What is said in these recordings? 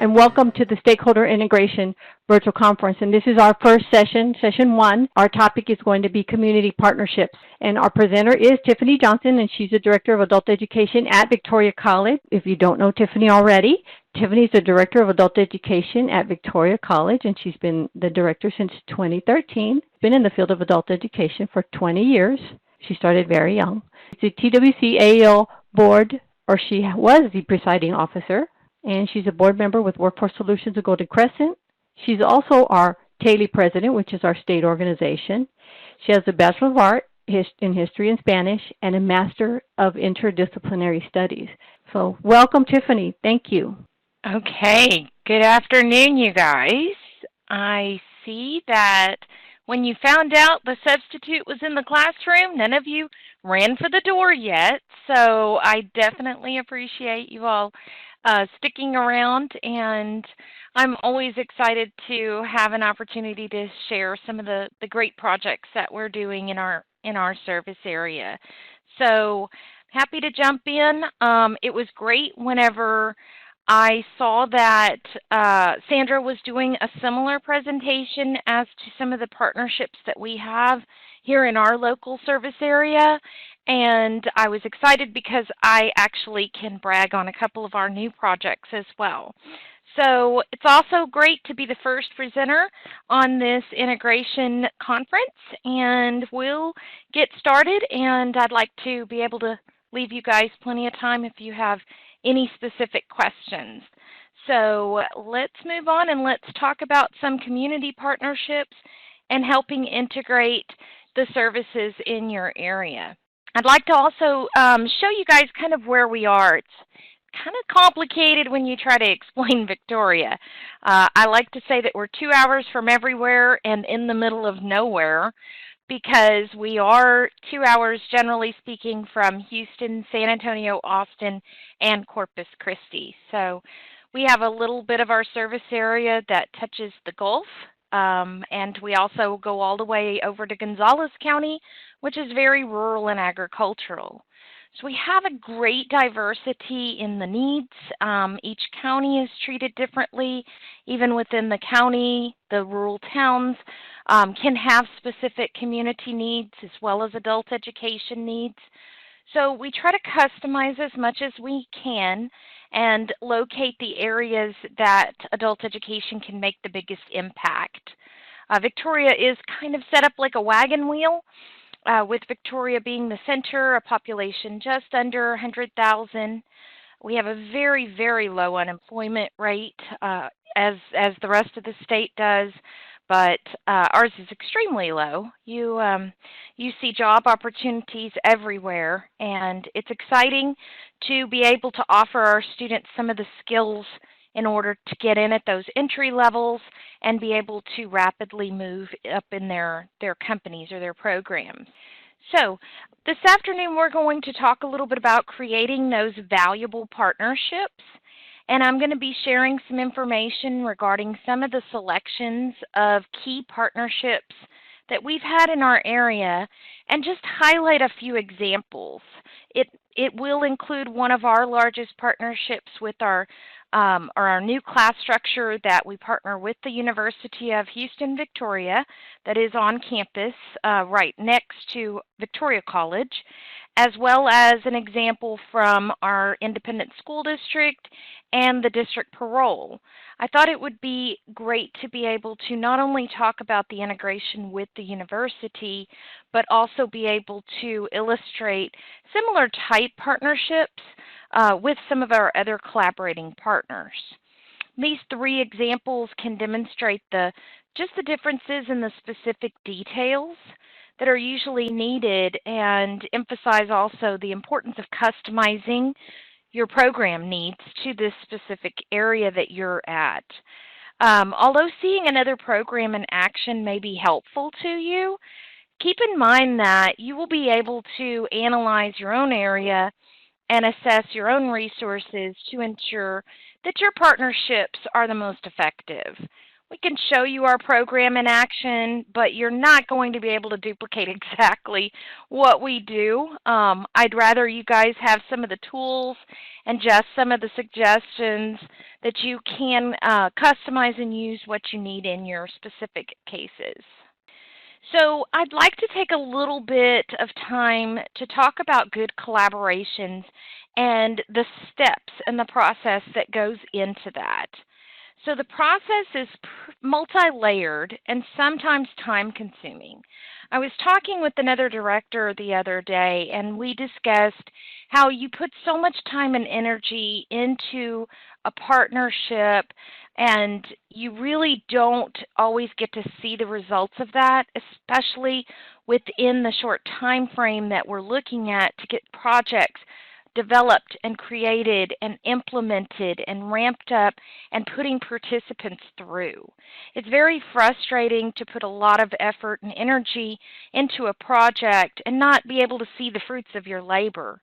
And welcome to the Stakeholder Integration Virtual Conference. And this is our first session, session 1. Our topic is going to be community partnerships. And our presenter is Tiffany Johnson, and she's the Director of Adult Education at Victoria College. If you don't know Tiffany already, Tiffany is the Director of Adult Education at Victoria College, and she's been the Director since 2013. Been in the field of adult education for 20 years. She started very young. She's the TWC AEL board, or she was the presiding officer. And she's a board member with Workforce Solutions of Golden Crescent. She's also our TALI president, which is our state organization. She has a Bachelor of Art in History and Spanish and a Master of Interdisciplinary Studies. So welcome, Tiffany. Thank you. Okay. Good afternoon, you guys. I see that when you found out the substitute was in the classroom, none of you ran for the door yet. So I definitely appreciate you all sticking around, and I'm always excited to have an opportunity to share some of the great projects that we're doing in our service area. So happy to jump in. It was great whenever I saw that Sandra was doing a similar presentation as to some of the partnerships that we have here in our local service area. And I was excited because I actually can brag on a couple of our new projects as well. So it's also great to be the first presenter on this integration conference, and we'll get started. And I'd like to be able to leave you guys plenty of time if you have any specific questions. So let's move on and let's talk about some community partnerships and helping integrate the services in your area. I'd like to also show you guys kind of where we are. It's kind of complicated when you try to explain Victoria. I like to say that we're 2 hours from everywhere and in the middle of nowhere, because we are 2 hours, generally speaking, from Houston, San Antonio, Austin, and Corpus Christi. So we have a little bit of our service area that touches the Gulf, and we also go all the way over to Gonzales County, which is very rural and agricultural. So we have a great diversity in the needs. Each county is treated differently. Even within the county, the rural towns can have specific community needs as well as adult education needs. So we try to customize as much as we can and locate the areas that adult education can make the biggest impact. Victoria is kind of set up like a wagon wheel, with Victoria being the center, a population just under 100,000. We have a very, very low unemployment rate, as the rest of the state does, but ours is extremely low. You see job opportunities everywhere, and it's exciting to be able to offer our students some of the skills in order to get in at those entry levels and be able to rapidly move up in their companies or their programs. So this afternoon we're going to talk a little bit about creating those valuable partnerships, and I'm going to be sharing some information regarding some of the selections of key partnerships that we've had in our area and just highlight a few examples. It will include one of our largest partnerships with our new class structure that we partner with the University of Houston, Victoria, that is on campus right next to Victoria College, as well as an example from our independent school district and the district parole. I thought it would be great to be able to not only talk about the integration with the university, but also be able to illustrate similar type partnerships with some of our other collaborating partners. These three examples can demonstrate just the differences in the specific details that are usually needed and emphasize also the importance of customizing your program needs to this specific area that you're at. Although seeing another program in action may be helpful to you, keep in mind that you will be able to analyze your own area and assess your own resources to ensure that your partnerships are the most effective. We can show you our program in action, but you're not going to be able to duplicate exactly what we do. I'd rather you guys have some of the tools and just some of the suggestions that you can customize and use what you need in your specific cases. So I'd like to take a little bit of time to talk about good collaborations and the steps and the process that goes into that. So the process is multi-layered and sometimes time-consuming. I was talking with another director the other day, and we discussed how you put so much time and energy into a partnership, and you really don't always get to see the results of that, especially within the short time frame that we're looking at to get projects developed and created and implemented and ramped up and putting participants through. It's very frustrating to put a lot of effort and energy into a project and not be able to see the fruits of your labor.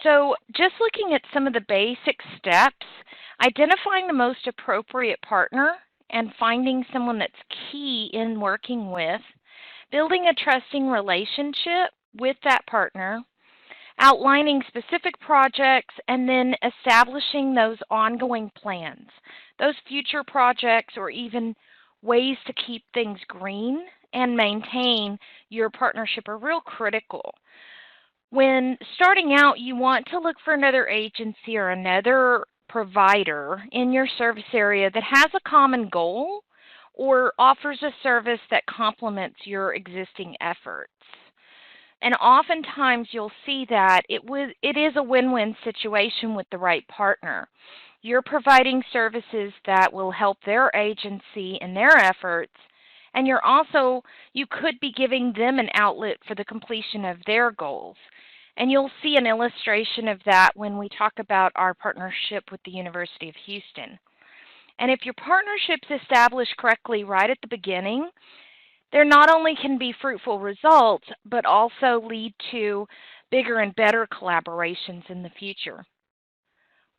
So just looking at some of the basic steps, identifying the most appropriate partner and finding someone that's key in working with, building a trusting relationship with that partner, outlining specific projects, and then establishing those ongoing plans. Those future projects or even ways to keep things green and maintain your partnership are real critical. When starting out, you want to look for another agency or another provider in your service area that has a common goal or offers a service that complements your existing efforts. And oftentimes you'll see that it is a win-win situation with the right partner. You're providing services that will help their agency in their efforts, and you could be giving them an outlet for the completion of their goals. And you'll see an illustration of that when we talk about our partnership with the University of Houston. And if your partnership's established correctly right at the beginning, there not only can be fruitful results, but also lead to bigger and better collaborations in the future.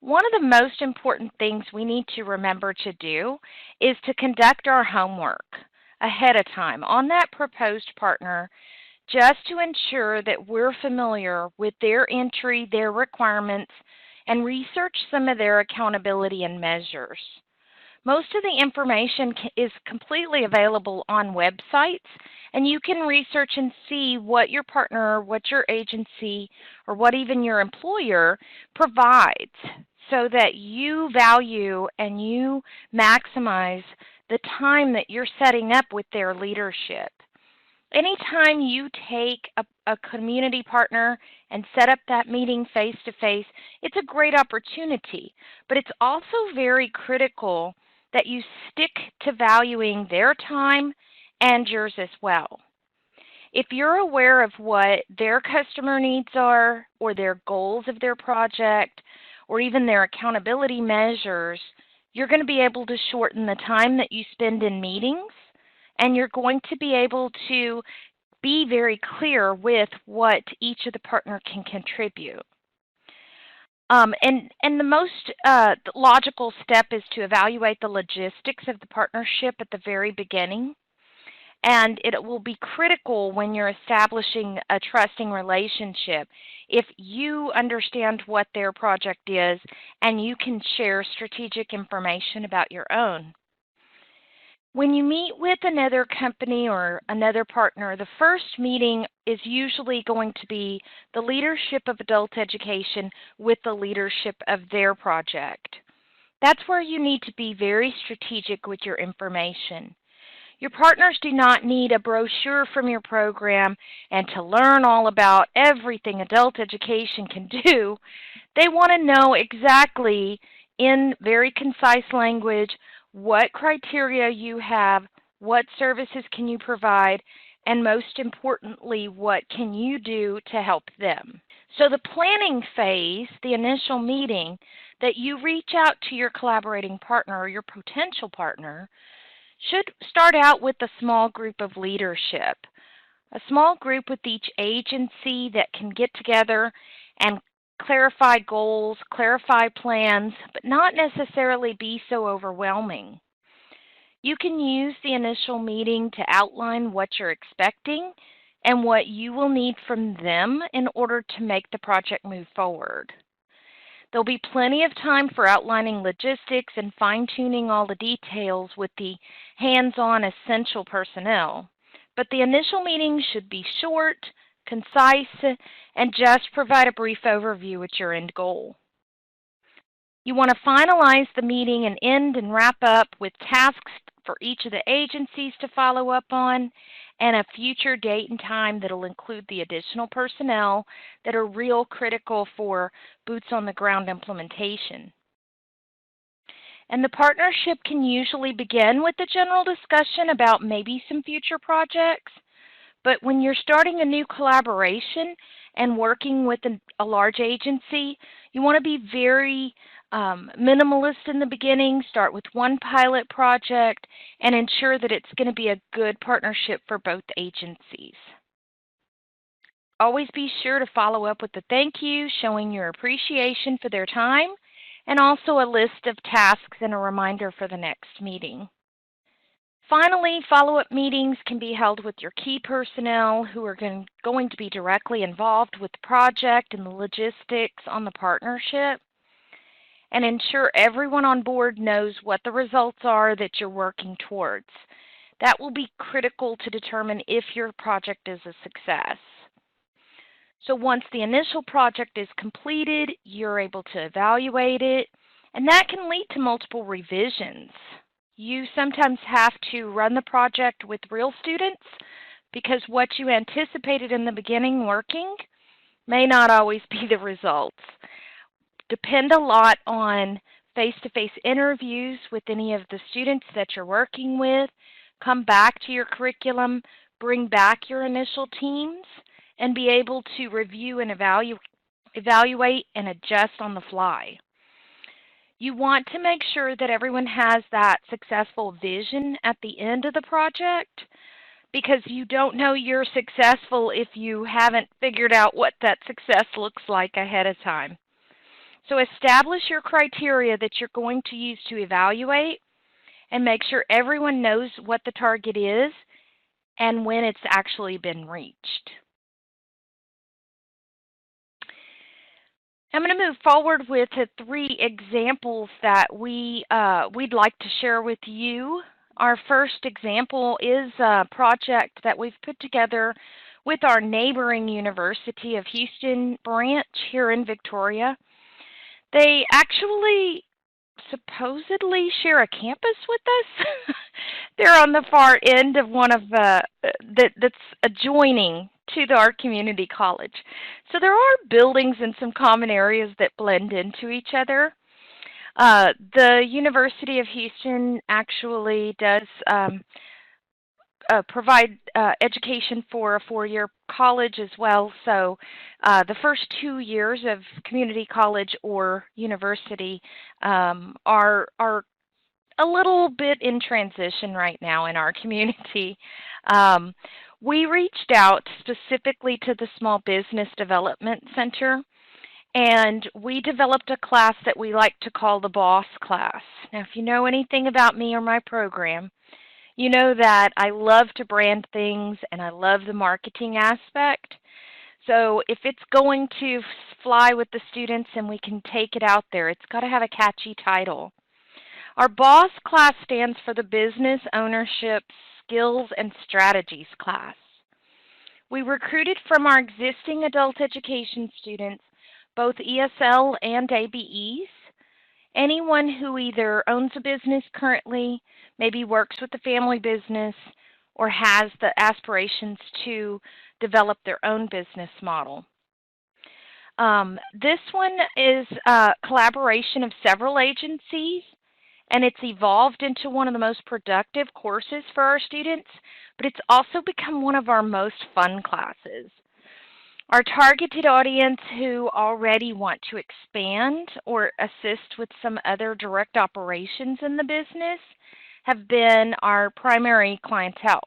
One of the most important things we need to remember to do is to conduct our homework ahead of time on that proposed partner, just to ensure that we're familiar with their entry, their requirements, and research some of their accountability and measures. Most of the information is completely available on websites, and you can research and see what your partner, what your agency, or what even your employer provides so that you value and you maximize the time that you're setting up with their leadership. Anytime you take a community partner and set up that meeting face-to-face, it's a great opportunity, but it's also very critical that you stick to valuing their time and yours as well. If you're aware of what their customer needs are, or their goals of their project, or even their accountability measures, you're going to be able to shorten the time that you spend in meetings, and you're going to be able to be very clear with what each of the partner can contribute. And the most logical step is to evaluate the logistics of the partnership at the very beginning. And it will be critical when you're establishing a trusting relationship if you understand what their project is and you can share strategic information about your own. When you meet with another company or another partner, the first meeting is usually going to be the leadership of adult education with the leadership of their project. That's where you need to be very strategic with your information. Your partners do not need a brochure from your program and to learn all about everything adult education can do. They want to know exactly, in very concise language, what criteria you have, what services can you provide, and most importantly, what can you do to help them. So the planning phase, the initial meeting, that you reach out to your collaborating partner or your potential partner, should start out with a small group of leadership. A small group with each agency that can get together and clarify goals, clarify plans, but not necessarily be so overwhelming. You can use the initial meeting to outline what you're expecting and what you will need from them in order to make the project move forward. There'll be plenty of time for outlining logistics and fine-tuning all the details with the hands-on essential personnel. But the initial meeting should be short, concise, and just provide a brief overview at your end goal. You want to finalize the meeting and end and wrap up with tasks for each of the agencies to follow up on and a future date and time that will include the additional personnel that are real critical for boots on the ground implementation. And the partnership can usually begin with a general discussion about maybe some future projects, but when you're starting a new collaboration and working with a large agency, you want to be very minimalist in the beginning, start with one pilot project, and ensure that it's going to be a good partnership for both agencies. Always be sure to follow up with a thank you, showing your appreciation for their time, and also a list of tasks and a reminder for the next meeting. Finally, follow-up meetings can be held with your key personnel who are going to be directly involved with the project and the logistics on the partnership, and ensure everyone on board knows what the results are that you're working towards. That will be critical to determine if your project is a success. So once the initial project is completed, you're able to evaluate it, and that can lead to multiple revisions. You sometimes have to run the project with real students because what you anticipated in the beginning working may not always be the results. Depend a lot on face-to-face interviews with any of the students that you're working with. Come back to your curriculum, bring back your initial teams, and be able to review and evaluate and adjust on the fly. You want to make sure that everyone has that successful vision at the end of the project, because you don't know you're successful if you haven't figured out what that success looks like ahead of time. So establish your criteria that you're going to use to evaluate and make sure everyone knows what the target is and when it's actually been reached. I'm going to move forward with 3 examples that we'd like to share with you. Our first example is a project that we've put together with our neighboring University of Houston branch here in Victoria. They actually supposedly share a campus with us. They're on the far end of one of that's adjoining to our community college. So there are buildings and some common areas that blend into each other. The University of Houston actually does provide education for a 4-year college as well. So the first 2 years of community college or university are a little bit in transition right now in our community. We reached out specifically to the Small Business Development Center, and we developed a class that we like to call the BOSS class. Now, if you know anything about me or my program, you know that I love to brand things and I love the marketing aspect. So if it's going to fly with the students and we can take it out there, it's got to have a catchy title. Our BOSS class stands for the Business Ownership Skills and Strategies class. We recruited from our existing adult education students, both ESL and ABEs, anyone who either owns a business currently, maybe works with a family business, or has the aspirations to develop their own business model. This one is a collaboration of several agencies, and it's evolved into one of the most productive courses for our students, but it's also become one of our most fun classes. Our targeted audience who already want to expand or assist with some other direct operations in the business have been our primary clientele.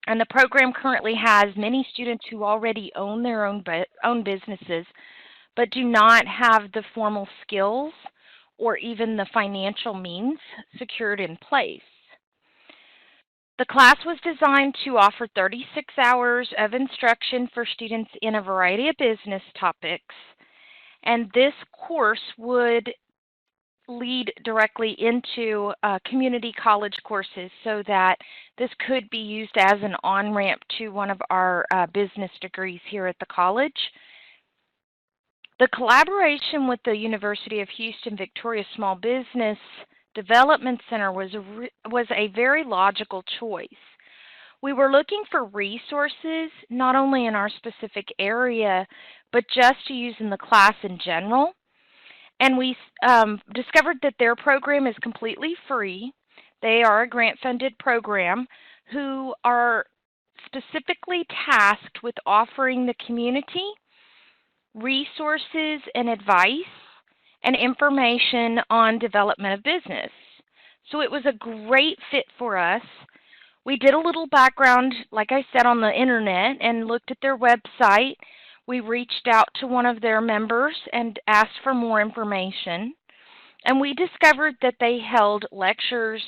And the program currently has many students who already own their own businesses, but do not have the formal skills or even the financial means secured in place. The class was designed to offer 36 hours of instruction for students in a variety of business topics, and this course would lead directly into community college courses so that this could be used as an on-ramp to one of our business degrees here at the college. The collaboration with the University of Houston Victoria Small Business Development Center was a very logical choice. We were looking for resources, not only in our specific area, but just to use in the class in general. And we discovered that their program is completely free. They are a grant-funded program who are specifically tasked with offering the community resources and advice and information on development of business. So it was a great fit for us. We did a little background, like I said, on the internet and looked at their website. We reached out to one of their members and asked for more information. And we discovered that they held lectures,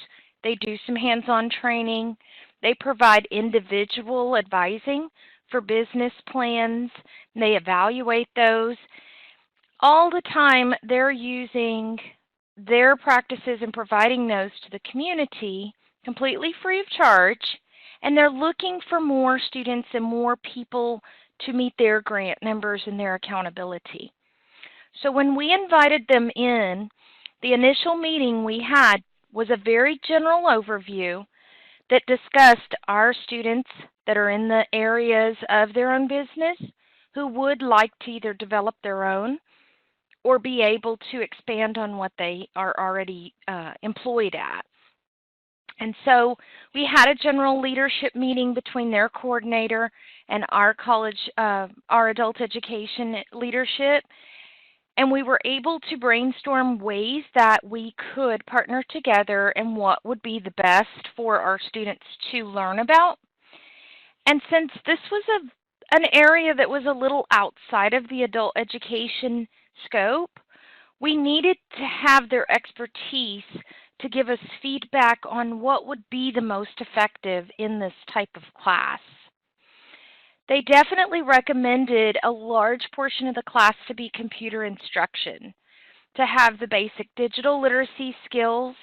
they do some hands-on training, they provide individual advising for business plans, and they evaluate those. All the time they're using their practices and providing those to the community completely free of charge, and they're looking for more students and more people to meet their grant numbers and their accountability. So when we invited them in, the initial meeting we had was a very general overview that discussed our students that are in the areas of their own business who would like to either develop their own or be able to expand on what they are already employed at. And so we had a general leadership meeting between their coordinator and our college, our adult education leadership, and we were able to brainstorm ways that we could partner together and what would be the best for our students to learn about. And since this was an area that was a little outside of the adult education scope, we needed to have their expertise to give us feedback on what would be the most effective in this type of class. They definitely recommended a large portion of the class to be computer instruction, to have the basic digital literacy skills,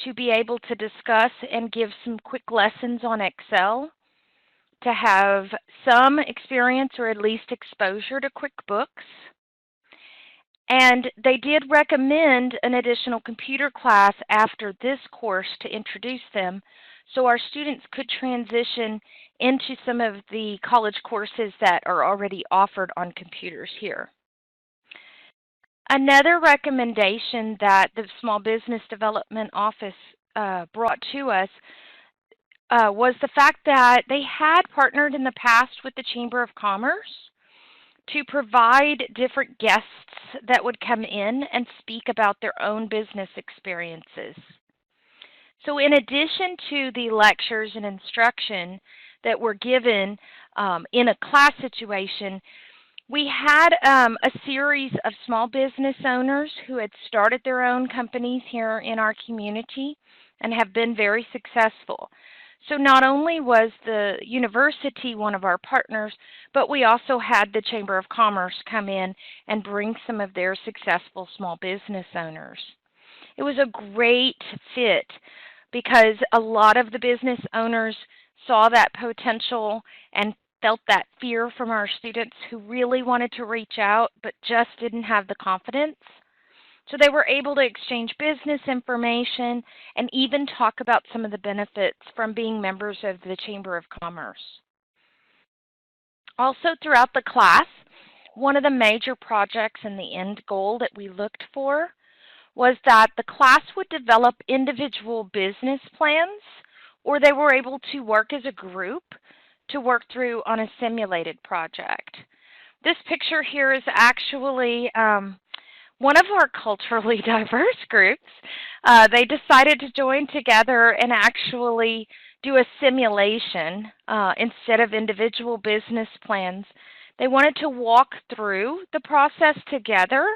to be able to discuss and give some quick lessons on Excel, to have some experience or at least exposure to QuickBooks. And they did recommend an additional computer class after this course to introduce them so our students could transition into some of the college courses that are already offered on computers here. Another recommendation that the Small Business Development Office brought to us was the fact that they had partnered in the past with the Chamber of Commerce to provide different guests that would come in and speak about their own business experiences. So in addition to the lectures and instruction that were given in a class situation, we had a series of small business owners who had started their own companies here in our community and have been very successful. So not only was the university one of our partners, but we also had the Chamber of Commerce come in and bring some of their successful small business owners. It was a great fit because a lot of the business owners saw that potential and felt that fear from our students who really wanted to reach out but just didn't have the confidence. So they were able to exchange business information and even talk about some of the benefits from being members of the Chamber of Commerce. Also throughout the class, one of the major projects and the end goal that we looked for was that the class would develop individual business plans, or they were able to work as a group to work through on a simulated project. This picture here is actually one of our culturally diverse groups. They decided to join together and actually do a simulation instead of individual business plans. They wanted to walk through the process together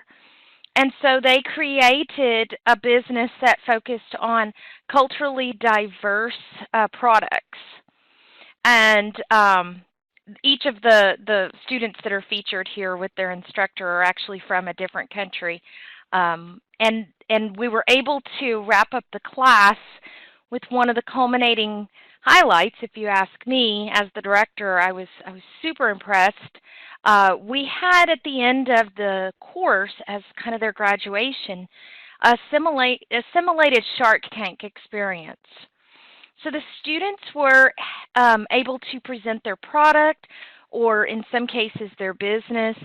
And so they created a business that focused on culturally diverse products. And each of the students that are featured here with their instructor are actually from a different country. And we were able to wrap up the class with one of the culminating highlights, if you ask me, as the director. I was super impressed. We had at the end of the course, as kind of their graduation, a simulated Shark Tank experience. So the students were able to present their product, or in some cases their business.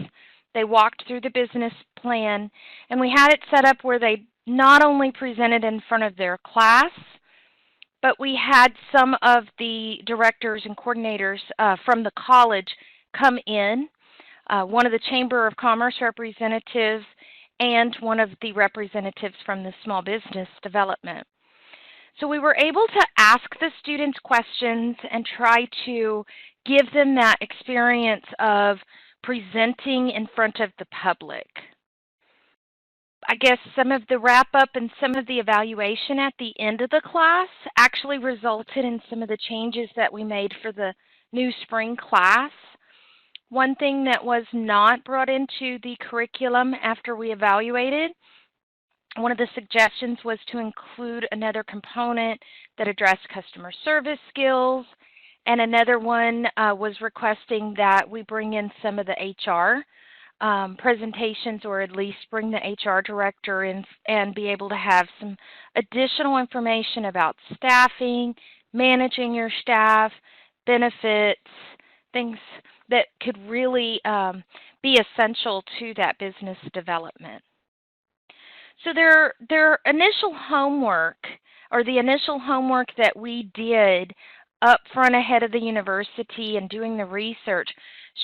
They walked through the business plan, and we had it set up where they not only presented in front of their class, but we had some of the directors and coordinators from the college come in, one of the Chamber of Commerce representatives, and one of the representatives from the Small Business Development. So we were able to ask the students questions and try to give them that experience of presenting in front of the public. I guess some of the wrap-up and some of the evaluation at the end of the class actually resulted in some of the changes that we made for the new spring class. One thing that was not brought into the curriculum after we evaluated, one of the suggestions was to include another component that addressed customer service skills, and another one was requesting that we bring in some of the HR presentations, or at least bring the HR director in and be able to have some additional information about staffing, managing your staff, benefits, things that could really be essential to that business development. So their initial homework, or the initial homework that we did up front ahead of the university and doing the research,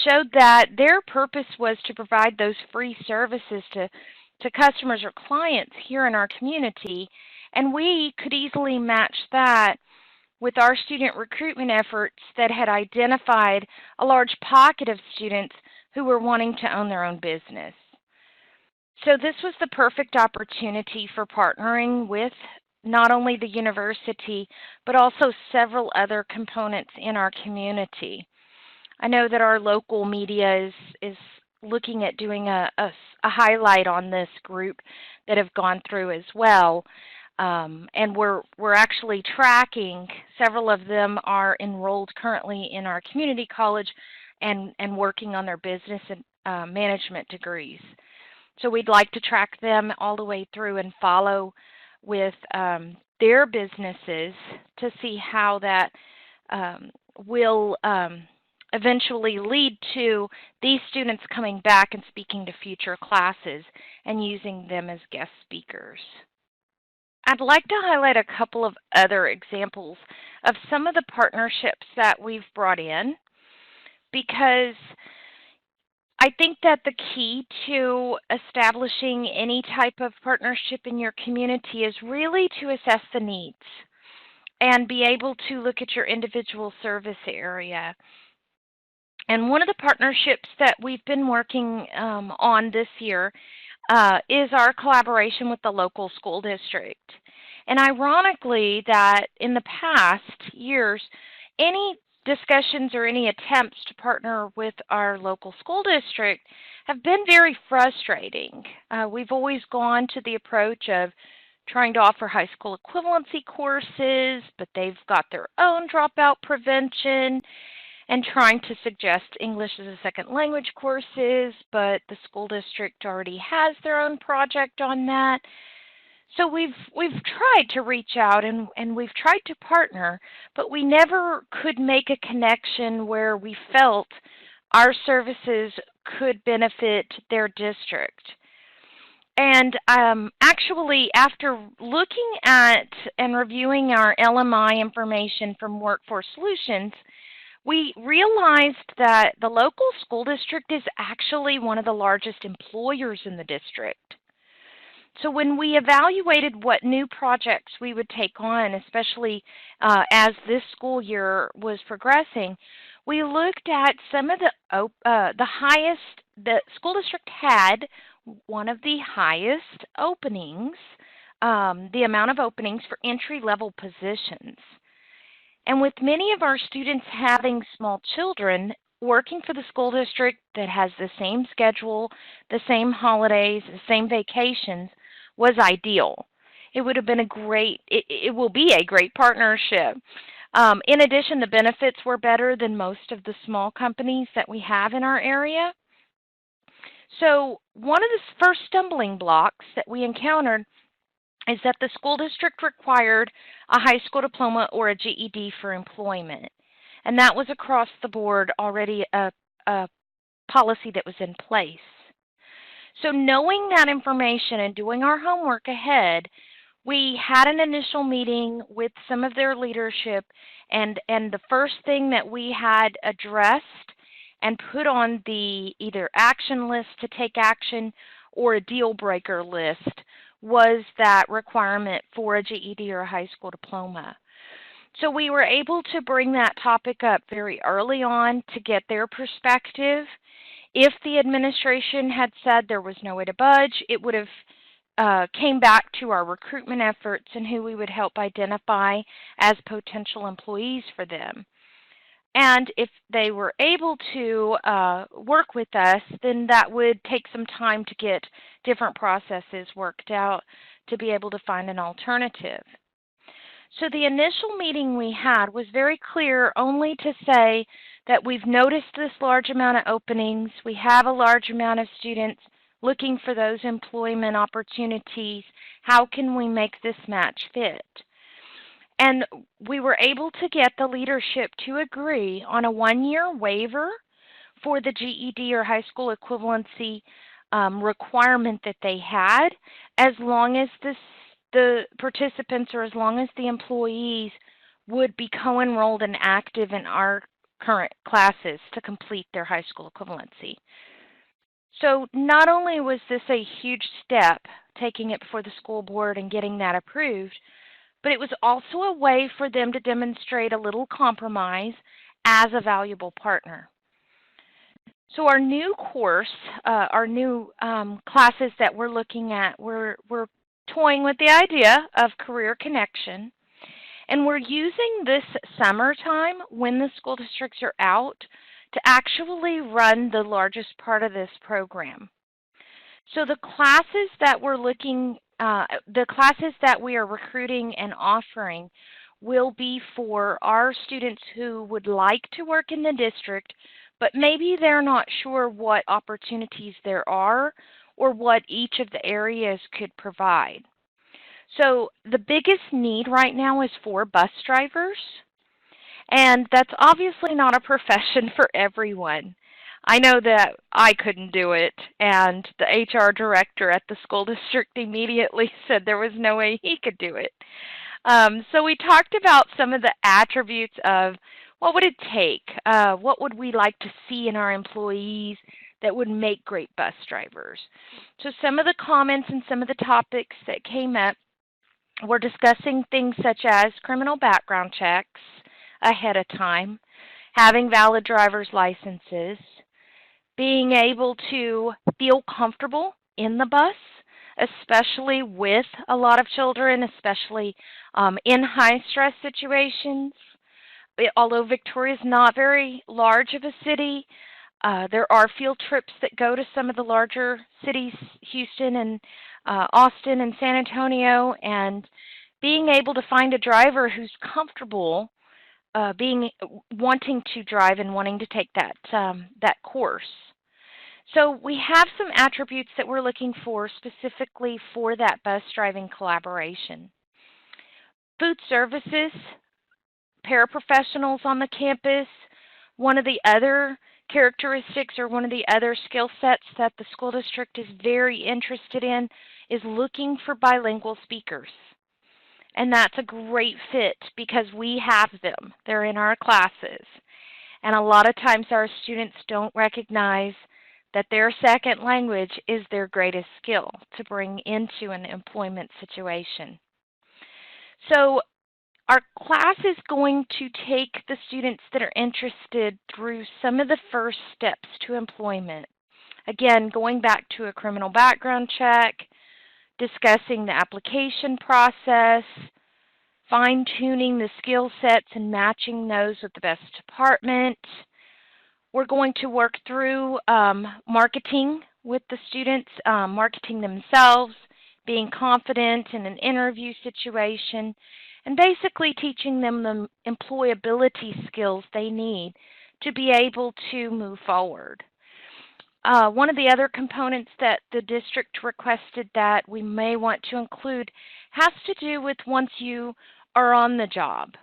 showed that their purpose was to provide those free services to customers or clients here in our community, and we could easily match that with our student recruitment efforts that had identified a large pocket of students who were wanting to own their own business. So this was the perfect opportunity for partnering with not only the university, but also several other components in our community. I know that our local media is looking at doing a highlight on this group that have gone through as well. And we're actually tracking. Several of them are enrolled currently in our community college and working on their business and management degrees. So we'd like to track them all the way through and follow with their businesses to see how that will eventually lead to these students coming back and speaking to future classes and using them as guest speakers. I'd like to highlight a couple of other examples of some of the partnerships that we've brought in, because I think that the key to establishing any type of partnership in your community is really to assess the needs and be able to look at your individual service area. And one of the partnerships that we've been working on this year is our collaboration with the local school district. And ironically, that in the past years, any discussions or any attempts to partner with our local school district have been very frustrating. We've always gone to the approach of trying to offer high school equivalency courses, but they've got their own dropout prevention, and trying to suggest English as a second language courses, but the school district already has their own project on that. So we've tried to reach out and we've tried to partner, but we never could make a connection where we felt our services could benefit their district. And actually, after looking at and reviewing our LMI information from Workforce Solutions, we realized that the local school district is actually one of the largest employers in the district. So when we evaluated what new projects we would take on, especially as this school year was progressing, we looked at some of the highest the school district had one of the highest openings, the amount of openings for entry-level positions. And with many of our students having small children, working for the school district that has the same schedule, the same holidays, the same vacations was ideal. It would have been it will be a great partnership. In addition, the benefits were better than most of the small companies that we have in our area. So one of the first stumbling blocks that we encountered is that the school district required a high school diploma or a GED for employment. And that was across the board already a policy that was in place. So knowing that information and doing our homework ahead, we had an initial meeting with some of their leadership, and the first thing that we had addressed and put on the either action list to take action or a deal breaker list was that requirement for a GED or a high school diploma. So we were able to bring that topic up very early on to get their perspective. If the administration had said there was no way to budge, it would have came back to our recruitment efforts and who we would help identify as potential employees for them. And if they were able to work with us, then that would take some time to get different processes worked out to be able to find an alternative. So the initial meeting we had was very clear only to say that we've noticed this large amount of openings, we have a large amount of students looking for those employment opportunities, how can we make this match fit? And we were able to get the leadership to agree on a one-year waiver for the GED or high school equivalency requirement that they had, as long as the participants or as long as the employees would be co-enrolled and active in our current classes to complete their high school equivalency. So not only was this a huge step, taking it before the school board and getting that approved, but it was also a way for them to demonstrate a little compromise as a valuable partner. So our new course, our new classes that we're looking at, we're toying with the idea of career connection. And we're using this summertime when the school districts are out to actually run the largest part of this program. So the classes that the classes that we are recruiting and offering will be for our students who would like to work in the district, but maybe they're not sure what opportunities there are or what each of the areas could provide. So the biggest need right now is for bus drivers, and that's obviously not a profession for everyone. I know that I couldn't do it, and the HR director at the school district immediately said there was no way he could do it. So we talked about some of the attributes of what would it take, what would we like to see in our employees that would make great bus drivers. So some of the comments and some of the topics that came up were discussing things such as criminal background checks ahead of time, having valid driver's licenses, being able to feel comfortable in the bus, especially with a lot of children, especially in high-stress situations. Although Victoria is not very large of a city, there are field trips that go to some of the larger cities, Houston and Austin and San Antonio, and being able to find a driver who's comfortable wanting to drive and wanting to take that course. So we have some attributes that we're looking for specifically for that bus driving collaboration. Food services, paraprofessionals on the campus. One of the other characteristics or one of the other skill sets that the school district is very interested in is looking for bilingual speakers. And that's a great fit because we have them. They're in our classes. And a lot of times our students don't recognize that their second language is their greatest skill to bring into an employment situation. So our class is going to take the students that are interested through some of the first steps to employment. Again, going back to a criminal background check, discussing the application process, fine-tuning the skill sets and matching those with the best department. We're going to work through marketing with the students, marketing themselves, being confident in an interview situation, and basically teaching them the employability skills they need to be able to move forward. One of the other components that the district requested that we may want to include has to do with once you are on the job,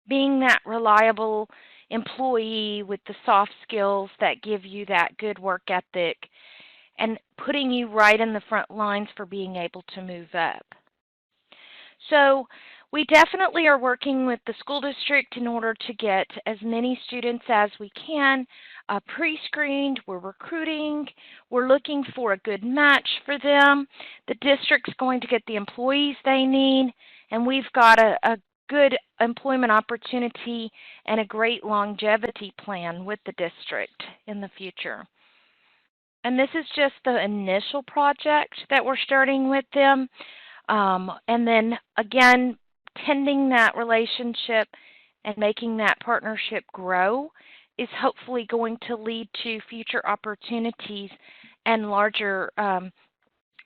being that reliable employee with the soft skills that give you that good work ethic and putting you right in the front lines for being able to move up. So we definitely are working with the school district in order to get as many students as we can pre-screened. We're recruiting. We're looking for a good match for them. The district's going to get the employees they need, and we've got a good employment opportunity and a great longevity plan with the district in the future. And this is just the initial project that we're starting with them. And then, again, tending that relationship and making that partnership grow is hopefully going to lead to future opportunities and larger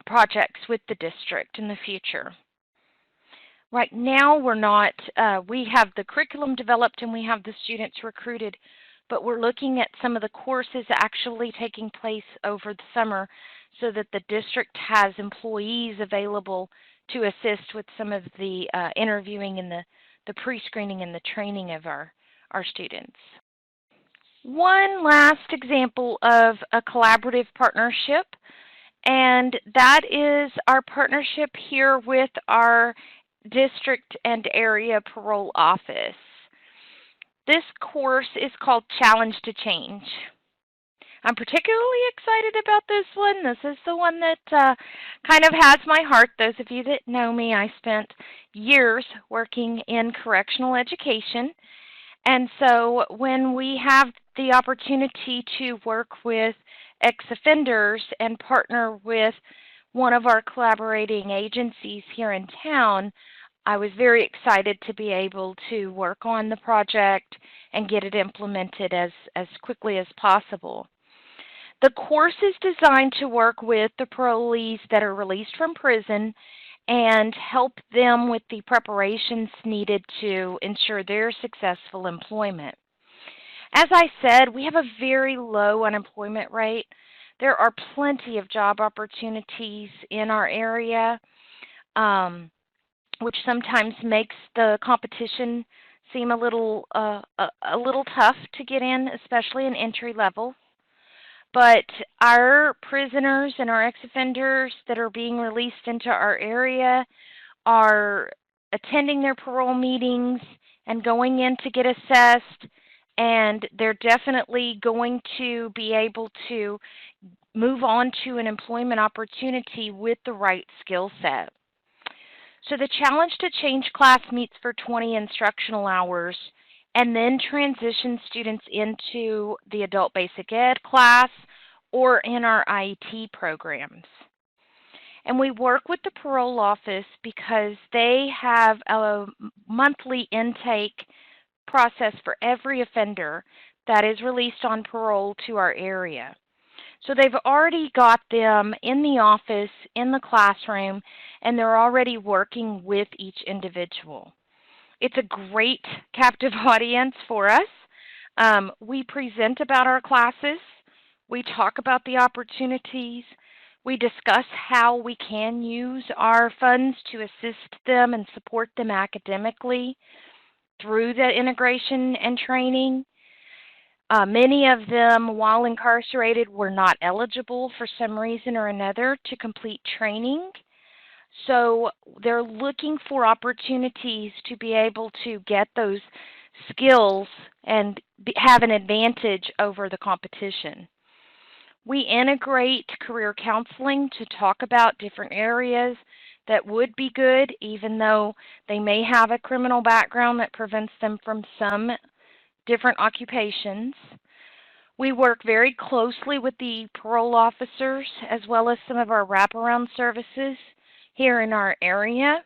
projects with the district in the future. Right now, we have the curriculum developed and we have the students recruited, but we're looking at some of the courses actually taking place over the summer so that the district has employees available to assist with some of the interviewing and the pre-screening and the training of our students. One last example of a collaborative partnership, and that is our partnership here with our district and area parole office. This course is called Challenge to Change. I'm particularly excited about this one. This is the one that kind of has my heart. Those of you that know me, I spent years working in correctional education. And so when we have the opportunity to work with ex-offenders and partner with one of our collaborating agencies here in town, I was very excited to be able to work on the project and get it implemented as quickly as possible. The course is designed to work with the parolees that are released from prison and help them with the preparations needed to ensure their successful employment. As I said, we have a very low unemployment rate. There are plenty of job opportunities in our area, which sometimes makes the competition seem a little tough to get in, especially in entry level. But our prisoners and our ex-offenders that are being released into our area are attending their parole meetings and going in to get assessed, and they're definitely going to be able to move on to an employment opportunity with the right skill set. So the Challenge to Change class meets for 20 instructional hours and then transitions students into the Adult Basic Ed class or in our IET programs. And we work with the parole office because they have a monthly intake process for every offender that is released on parole to our area. So they've already got them in the office, in the classroom, and they're already working with each individual. It's a great captive audience for us. We present about our classes. We talk about the opportunities. We discuss how we can use our funds to assist them and support them academically through the integration and training. Many of them, while incarcerated, were not eligible for some reason or another to complete training. So they're looking for opportunities to be able to get those skills and have an advantage over the competition. We integrate career counseling to talk about different areas that would be good, even though they may have a criminal background that prevents them from some different occupations. We work very closely with the parole officers as well as some of our wraparound services here in our area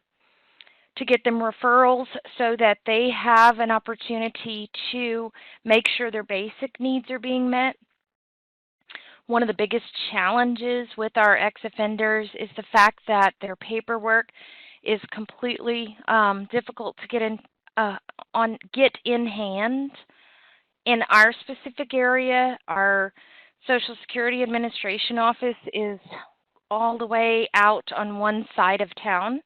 to get them referrals so that they have an opportunity to make sure their basic needs are being met. One of the biggest challenges with our ex-offenders is the fact that their paperwork is completely difficult to get in hand. In our specific area, our Social Security Administration office is all the way out on one side of town.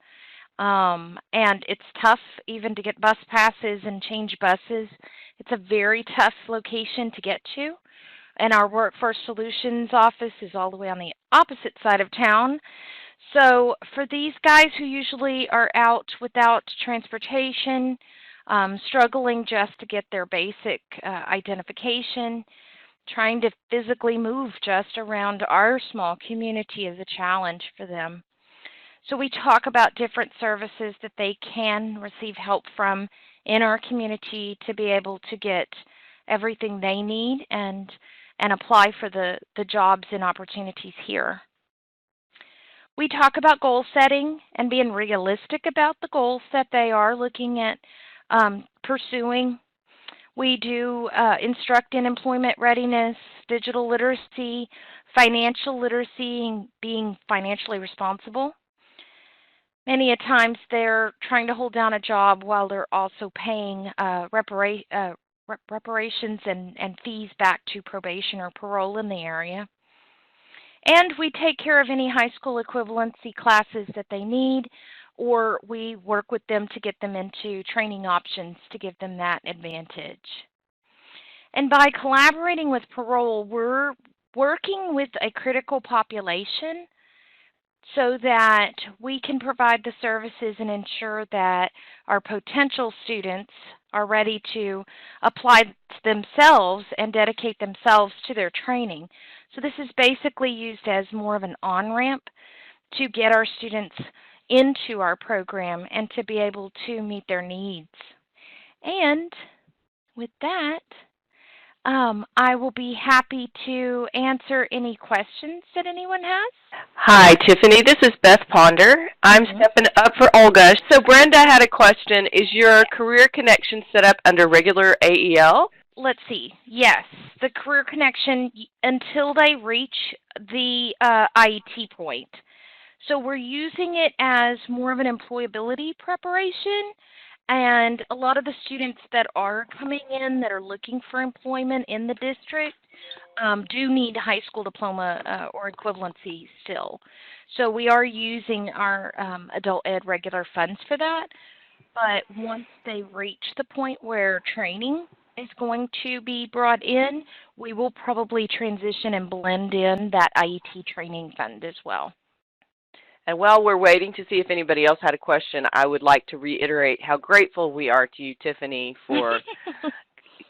And it's tough even to get bus passes and change buses. It's a very tough location to get to. And our Workforce Solutions office is all the way on the opposite side of town. So for these guys who usually are out without transportation, struggling just to get their basic identification, trying to physically move just around our small community is a challenge for them. So we talk about different services that they can receive help from in our community to be able to get everything they need and apply for the jobs and opportunities here. We talk about goal setting and being realistic about the goals that they are looking at pursuing. We do instruct in employment readiness, digital literacy, financial literacy, and being financially responsible. Many a times they're trying to hold down a job while they're also paying reparations and fees back to probation or parole in the area. And we take care of any high school equivalency classes that they need, or we work with them to get them into training options to give them that advantage. And by collaborating with parole, we're working with a critical population so that we can provide the services and ensure that our potential students are ready to apply themselves and dedicate themselves to their training. So this is basically used as more of an on-ramp to get our students into our program and to be able to meet their needs. And with that, I will be happy to answer any questions that anyone has. Hi, Tiffany. This is Beth Ponder. I'm stepping up for Olga. So Brenda had a question. Is your Career Connection set up under regular AEL? Let's see. Yes, the Career Connection until they reach the IET point. So we're using it as more of an employability preparation. And a lot of the students that are coming in that are looking for employment in the district do need high school diploma or equivalency still. So we are using our adult ed regular funds for that. But once they reach the point where training is going to be brought in, we will probably transition and blend in that IET training fund as well. And while we're waiting to see if anybody else had a question, I would like to reiterate how grateful we are to you, Tiffany, for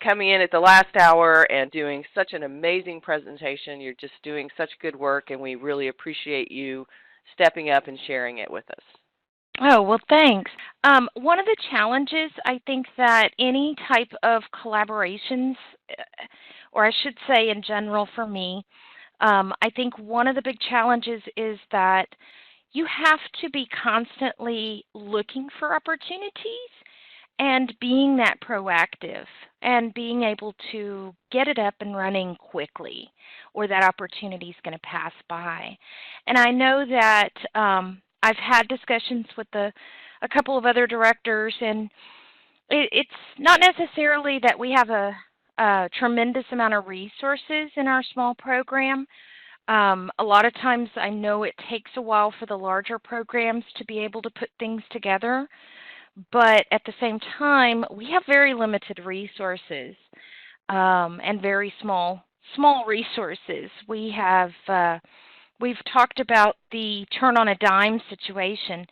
coming in at the last hour and doing such an amazing presentation. You're just doing such good work, and we really appreciate you stepping up and sharing it with us. Oh, well, thanks. One of the challenges, I think, that any type of collaborations, or I should say in general for me, I think one of the big challenges is that you have to be constantly looking for opportunities and being that proactive and being able to get it up and running quickly, or that opportunity is going to pass by. And I know that I've had discussions with a couple of other directors, and it's not necessarily that we have a tremendous amount of resources in our small program. A lot of times I know it takes a while for the larger programs to be able to put things together, but at the same time, we have very limited resources and very small resources. We've talked about the turn on a dime situation.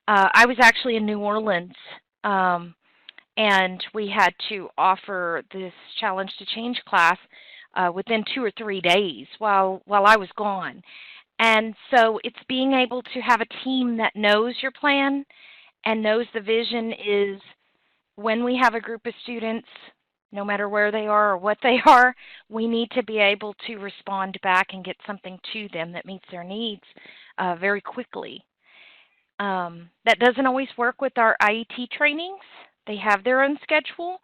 I was actually in New Orleans, and we had to offer this Challenge to Change class within 2 or 3 days while I was gone. And so it's being able to have a team that knows your plan and knows the vision is when we have a group of students no matter where they are or what they are, we need to be able to respond back and get something to them that meets their needs very quickly. That doesn't always work with our IET trainings. They have their own schedule,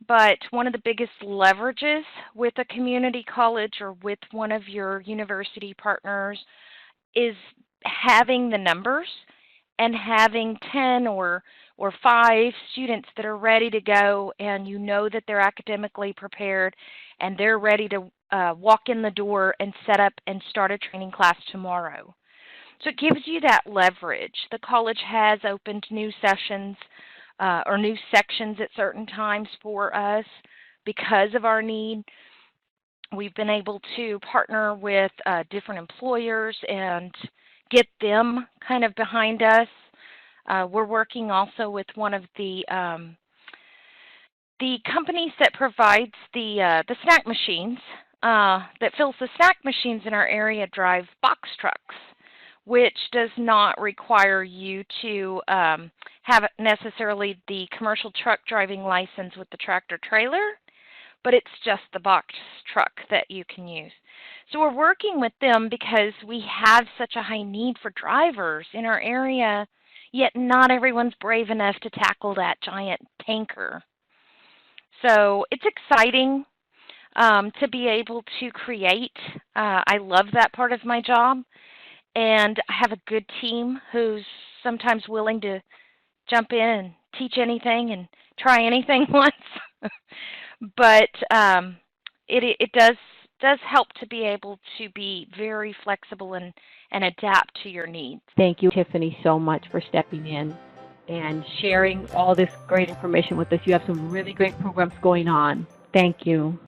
but one of the biggest leverages with a community college or with one of your university partners is having the numbers and having 10 or 5 students that are ready to go, and you know that they're academically prepared and they're ready to walk in the door and set up and start a training class tomorrow. So it gives you that leverage. The college has opened new sessions or new sections at certain times for us because of our need. We've been able to partner with different employers and get them kind of behind us. We're working also with one of the companies that provides the snack machines, that fills the snack machines in our area, drive box trucks, which does not require you to have necessarily the commercial truck driving license with the tractor trailer, but it's just the box truck that you can use. So we're working with them because we have such a high need for drivers in our area, yet not everyone's brave enough to tackle that giant tanker. So it's exciting to be able to create. I love that part of my job. And I have a good team who's sometimes willing to jump in and teach anything and try anything once. But it does help to be able to be very flexible and adapt to your needs. Thank you, Tiffany, so much for stepping in and sharing all this great information with us. You have some really great programs going on. Thank you.